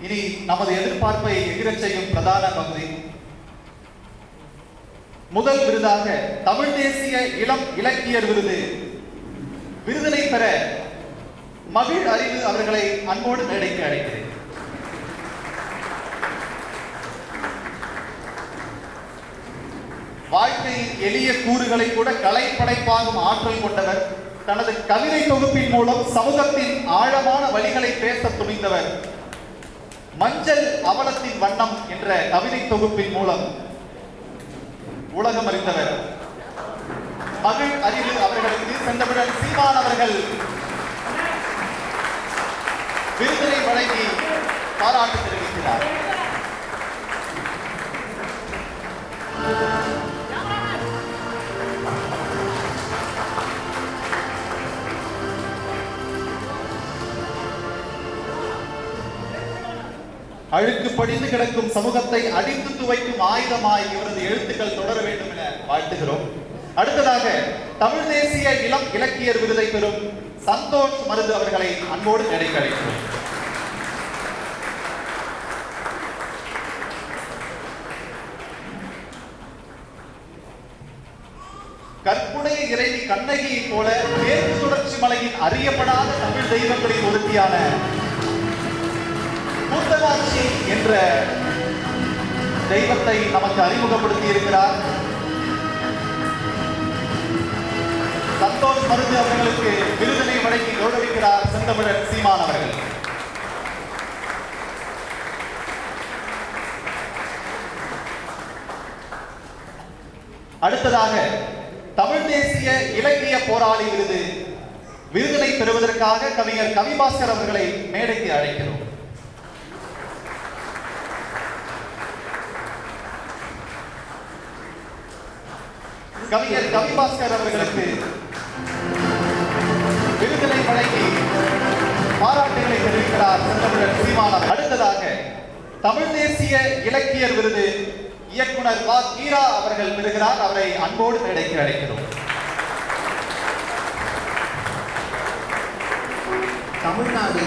இனி நமது எதிர்பார்ப்பை எதிரச் செய்யும் பிரதான பகுதி. முதல் விருதாக தமிழ் தேசிய இளம் இலக்கியர் விருதினை பெற மகிழ் அறிவு அவர்களை அன்போடு மேடைக்கு அழைக்கிறேன். வாழ்க்கையின் எளிய கூறுகளை கூட கலைப்படைப்பாகும் ஆற்றல் கொண்டவர். தனது கவிதை தொகுப்பின் மூலம் சமூகத்தின் ஆழமான வழிகளை பேச துணிந்தவர். மஞ்சள் அவலத்தின் வண்ணம் என்ற கவிதை தொகுப்பின் மூலம் உலகம் அறிந்தவர். மகிழ் அறிவு அவர்களுக்கு செந்தமிழன் சீமான் அவர்கள் விருதினை வழங்கி பாராட்டு தெரிவிக்கிறார். அழுக்கு படிந்து கிடக்கும் சமூகத்தை அடித்து துவைக்கும் ஆயுதமாய் இவரது எழுத்துக்கள் தொடர வேண்டும் என வாழ்த்துகிறோம். அடுத்ததாக தமிழ் தேசிய இளம் இலக்கியர் விருதை பெறும் சந்தோஷ் மருது அவர்களை அன்போடு மேடைக்கு அழைக்கிறோம். கற்புடைய இறைவி கண்ணகியை போல மேற்கு தொடர்ச்சி மலையின் அறியப்படாத தமிழ் தெய்வங்களின் ஒருத்தியான கூத்தனாட்சி என்ற தெய்வத்தை நமக்கு அறிமுகப்படுத்தி இருக்கிறார். சந்தோஷ் மருது அவர்களுக்கு விருதினை வழங்கி கௌரவிக்கிறார் செந்தமிழன் சீமான் அவர்கள். அடுத்ததாக தமிழ் தேசிய இலக்கிய போராளி விருதினை பெறுவதற்காக கவிஞர் கவிபாஸ்கர் அவர்களை மேடைக்கு அழைக்கிறோம். கவிஞர் கவிபாஸ்கர் அவர்களுக்கு விருதினை வழங்கி பாராட்டுகளை தெரிவிக்கிறார் செந்தமிழன் சீமான். அடுத்ததாக தமிழ் தேசிய இலக்கியர் விருது இயக்குனர் வா கீரா அவர்கள் பெறுகிறார். அவரை அன்போடு மேடைக்கு அழைக்கிறோம். தமிழ்நாடு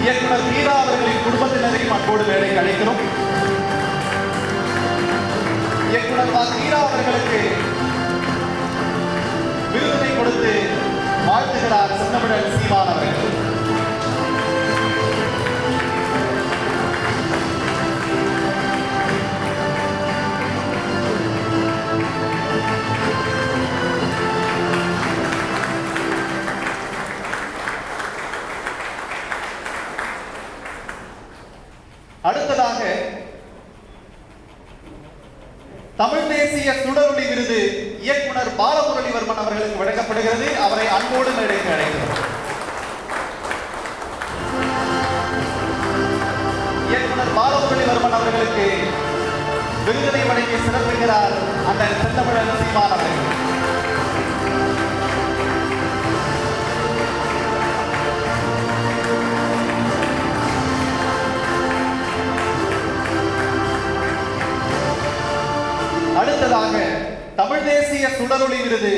இயக்குனர் கீரா அவர்களின் குடும்பத்தினரையும் அன்போடு மேடைக்கு அழைக்கிறோம். இயக்குனர் வா கீரா அவர்களுக்கு விருதினை கொடுத்து வாழ்த்துகிறார் செந்தமிழன் சீமான் அவர்கள். அடுத்ததாக தமிழ் தேசிய சுடரொளி விருது இயக்குனர் பாலமுரளிவர்மன் அவர்களுக்கு வழங்கப்படுகிறது. அவரை அன்போடு மேடைக்கு அழைக்கிறோம். இயக்குனர் பாலமுரளிவர்மன் அவர்களுக்கு விருதினை வழங்கி சிறப்புகிறார் அண்ணன் செந்தமிழன் சீமான் அவர்கள். அடுத்ததாக தமிழ் தேசிய சுடரொளி விருது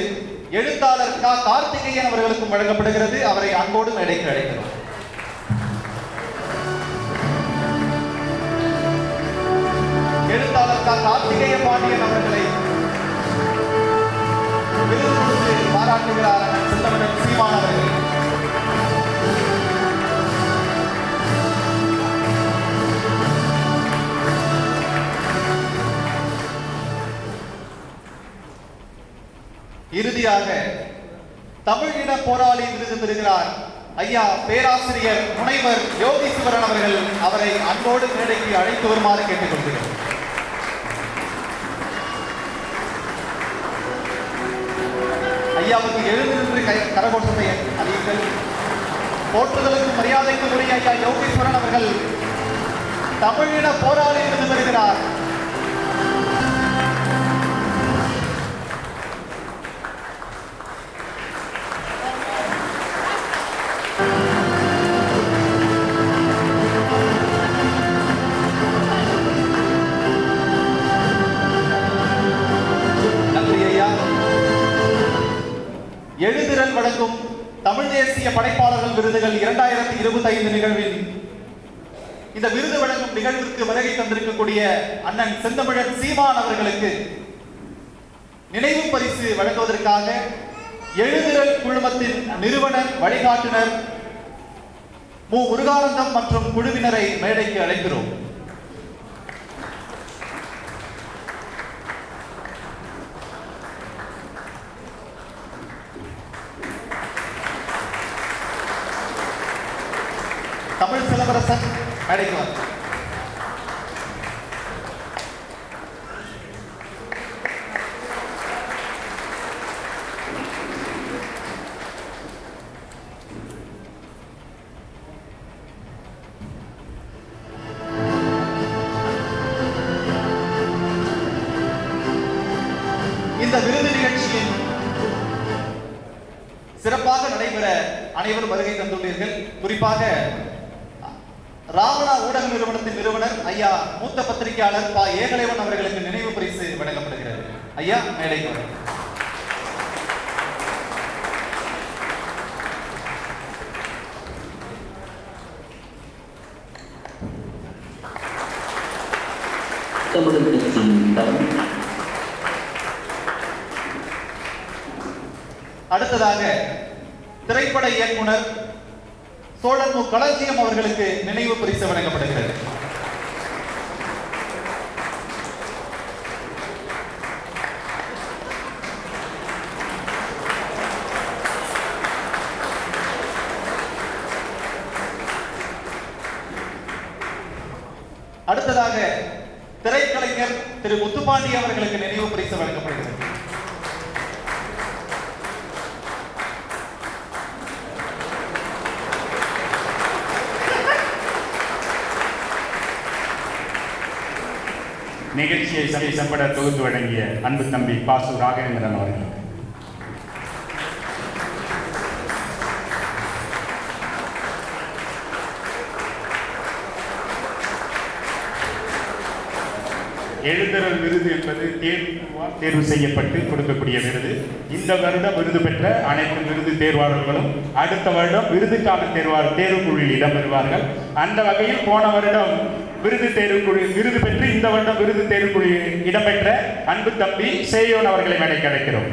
எழுத்தாளர் கா கார்த்திகேயன் அவர்களுக்கும் வழங்கப்படுகிறது. அவரை அன்போடு மேடைக்கு அழைக்கிறோம். எழுத்தாளர் கா கார்த்திகேய பாண்டியன் அவர்களை விருது கொடுத்து பாராட்டுகிறார் செந்தமிழன் சீமான் அவர்கள். இறுதியாக தமிழ் இன போராளி விருது பெறுகிறார் ஐயா பேராசிரியர் முனைவர் யோகீஸ்வரன் அவர்கள். அவரை அன்போடு மேடைக்கு அழைத்து வருமாறு கேட்டுக்கொள்கிறோம். ஐயாவுக்கு எழுந்திருந்து கரகோஷத்தை அறியுங்கள். போற்றுதலுக்கு மரியாதைக்கு உரிய ஐயா யோகீஸ்வரன் அவர்கள் தமிழ் இன போராளி விருது பெறுகிறார். எழுதிறன் வழங்கும் தமிழ் தேசிய படைப்பாளர்கள் விருது விருதுகள் 2025 நிகழ்வில் இந்த விருது வழங்கும் நிகழ்விற்கு வருகை தந்திருக்கக்கூடிய அண்ணன் செந்தமிழன் சீமான் அவர்களுக்கு நினைவு பரிசு வழங்குவதற்காக எழுதிரல் குழுமத்தின் நிறுவனர் வழிகாட்டுனர் மு முருகானந்தம் மற்றும் குழுவினரை மேடைக்கு அழைக்கிறோம். தமிழ் சிலம்பரசன் மேடைக்கு வாங்க. இந்த விருது நிகழ்ச்சியில் சிறப்பாக நடைபெற அனைவரும் வருகை தந்துள்ளீர்கள். குறிப்பாக ராவணா ஊடக நிறுவனத்தின் நிறுவனர் ஐயா மூத்த பத்திரிகையாளர் பா ஏகலைவன் அவர்களுக்கு நினைவு பரிசு வழங்கப்படுகிறது. ஐயா மேடைக்கு வாருங்கள். அடுத்ததாக திரைப்பட இயக்குனர் சோழன் மு களஞ்சியம் அவர்களுக்கு நினைவு பரிசு வழங்கப்படுகிறது. அடுத்ததாக திரைக்கலைஞர் திரு முத்துப்பாண்டி அவர்களுக்கு நினைவு பரிசு வழங்கப்படுகிறது. நிகழ்ச்சியை செம்பட தொகுத்து வழங்கிய அன்பு தம்பி பாசு ராகவேந்திரன் அவர்கள். எழுதரல் விருது என்பது தேர்வு செய்யப்பட்டு கொடுக்கக்கூடிய விருது. இந்த வருடம் விருது பெற்ற அனைத்து விருது தேர்வாளர்களும் அடுத்த வருடம் விருதுக்கான தேர்வுக்குழுவில் இடம்பெறுவார்கள். அந்த வகையில் போன வருடம் விருது பெற்று இந்த வருடம் விருது தேர்வுக்குழு இடம்பெற்ற அன்பு தம்பி சேயோன் அவர்களை மேடைக்கு அழைக்கிறோம்.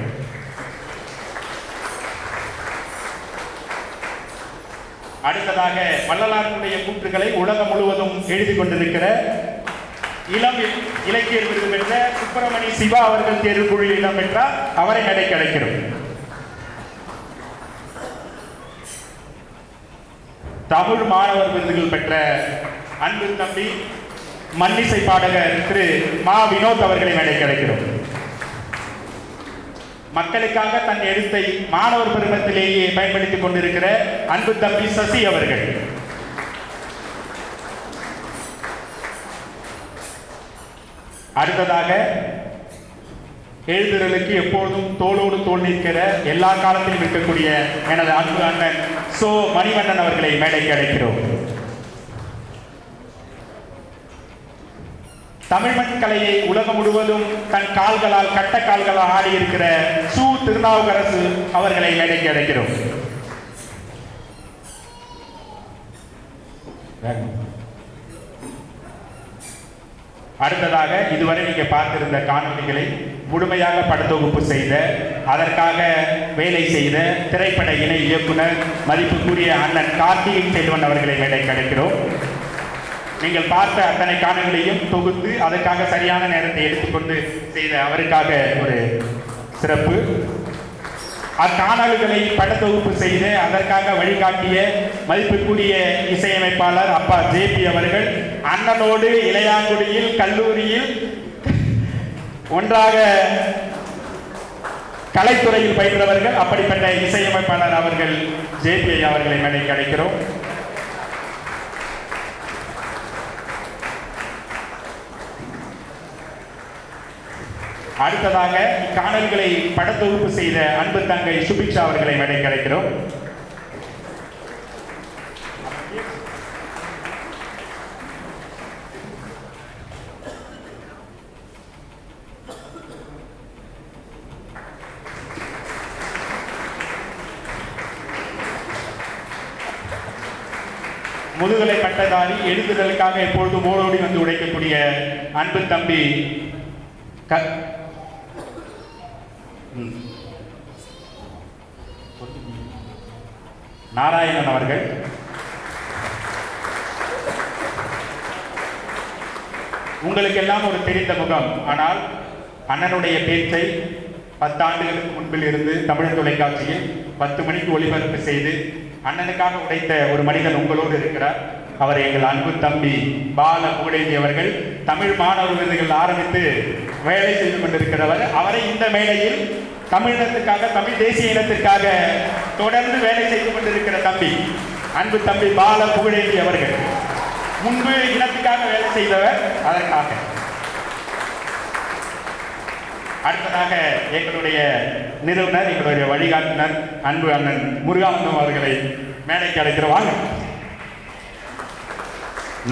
அடுத்ததாக வள்ளலாருடைய கூற்றுகளை உலகம் முழுவதும் எழுதி கொண்டிருக்கிற இளம் இலக்கியர் விருது பெற்ற சுப்பிரமணி சிவா அவர்கள் தேர்வுக்குழு இடம்பெற்றார். அவரை மேடைக்கு அழைக்கிறோம். தமிழ் மாணவர் விருதுகள் பெற்ற அன்பு தம்பி மன்னிசை பாடகர் திரு மா வினோத் அவர்களை மேடைக்கு அழைக்கிறோம். மக்களுக்காக தன் எழுத்தை மாணவர் பருவத்திலேயே பயன்படுத்திக் கொண்டிருக்கிற அன்பு தம்பி சசி அவர்கள். அடுத்ததாக எழுதுறலுக்கு எப்போதும் தோளோடு தோல் நிற்கிற எல்லா காலத்திலும் இருக்கக்கூடிய எனது அன்பு அண்ணன் சோ மணிவண்ணன் அவர்களை மேடைக்கு அழைக்கிறோம். தமிழ் மண் கலையை உலகம் முழுவதும் தன் கால்களால் கட்ட கால்களால் ஆடி இருக்கிற சு திருநாவுக்கரசு அவர்களை மேடைக்கு அழைக்கிறோம். அடுத்ததாக இதுவரை நீங்க பார்த்திருந்த காணொலிகளை முழுமையாக படத்தொகுப்பு செய்த, அதற்காக வேலை செய்த திரைப்பட இணை இயக்குனர் மதிப்புக்குரிய அண்ணன் கார்த்திகை செல்வன் அவர்களை மேடைக்கு அழைக்கிறோம். நீங்கள் பார்த்த அத்தனை காணொலிகளையும் தொகுத்து அதற்காக சரியான நேரத்தை எடுத்துக்கொண்டு செய்த அவருக்காக ஒரு சிறப்பு. அக்காணொலிகளை படத்தொகுப்பு செய்து அதற்காக வழிகாட்டிய மதிப்புக்குரிய இசையமைப்பாளர் அப்பா ஜேபி அவர்கள் அண்ணனோடு இளையாங்குடியில் கல்லூரியில் ஒன்றாக கலைத்துறையில் பயின்றவர்கள். அப்படிப்பட்ட இசையமைப்பாளர் அவர்கள் ஜேபி அவர்களை மேடைக்கு அழைக்கிறோம். அடுத்ததாக இக்காணல்களை படத்தொகுப்பு செய்த அன்பு தங்கை சுபிக்ஷா அவர்களை மேடைக்கு அழைக்கிறோம். முதுகலை பட்டதாரி, எழுதுதலுக்காக எப்பொழுதும் ஓடோடி வந்து உழைக்கக்கூடிய அன்பு தம்பி நாராயணன் அவர்கள். உங்களுக்கு எல்லாம் ஒரு தெரிந்த முகம். ஆனால் அண்ணனுடைய பேச்சை 10 ஆண்டுகளுக்கு முன்பில் இருந்து தமிழ் தொலைக்காட்சியில் 10 மணிக்கு ஒளிபரப்பு செய்து அண்ணனுக்காக உழைத்த ஒரு மனிதன் உங்களோடு இருக்கிறார். அவர் எங்கள் அன்பு தம்பி பால புகழேந்தி அவர்கள். தமிழ் மாணவர் விருதுகள் ஆரம்பித்து வேலை செய்து கொண்டிருக்கிறவர். அவரை இந்த மேடையில் தமிழினத்துக்காக, தமிழ் தேசிய இனத்திற்காக தொடர்ந்து வேலை செய்து கொண்டிருக்கிற தம்பி, அன்பு தம்பி பால புகழேந்தி அவர்கள். முன்பு இனத்துக்காக வேலை செய்தவர், அதற்காக. அடுத்ததாக எங்களுடைய நிறுவனர், எங்களுடைய வழிகாட்டினர் அன்பு அண்ணன் முருகானந்தம் அவர்களை மேடைக்கு அழைக்கிறோம். வாங்க.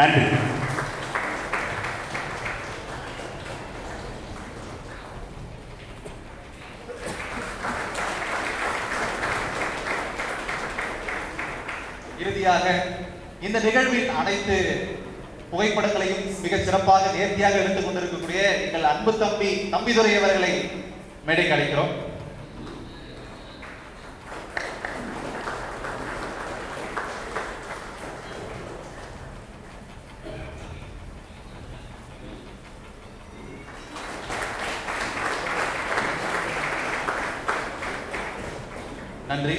நன்றி. இறுதியாக இந்த நிகழ்வின் அனைத்து புகைப்படங்களையும் மிகச் சிறப்பாக நேர்த்தியாக எடுத்துக் கொண்டிருக்கக்கூடிய எங்கள் அன்பு தம்பி தம்பிதுரை அவர்களை மேடைக்கு அழைக்கிறோம். நன்றி.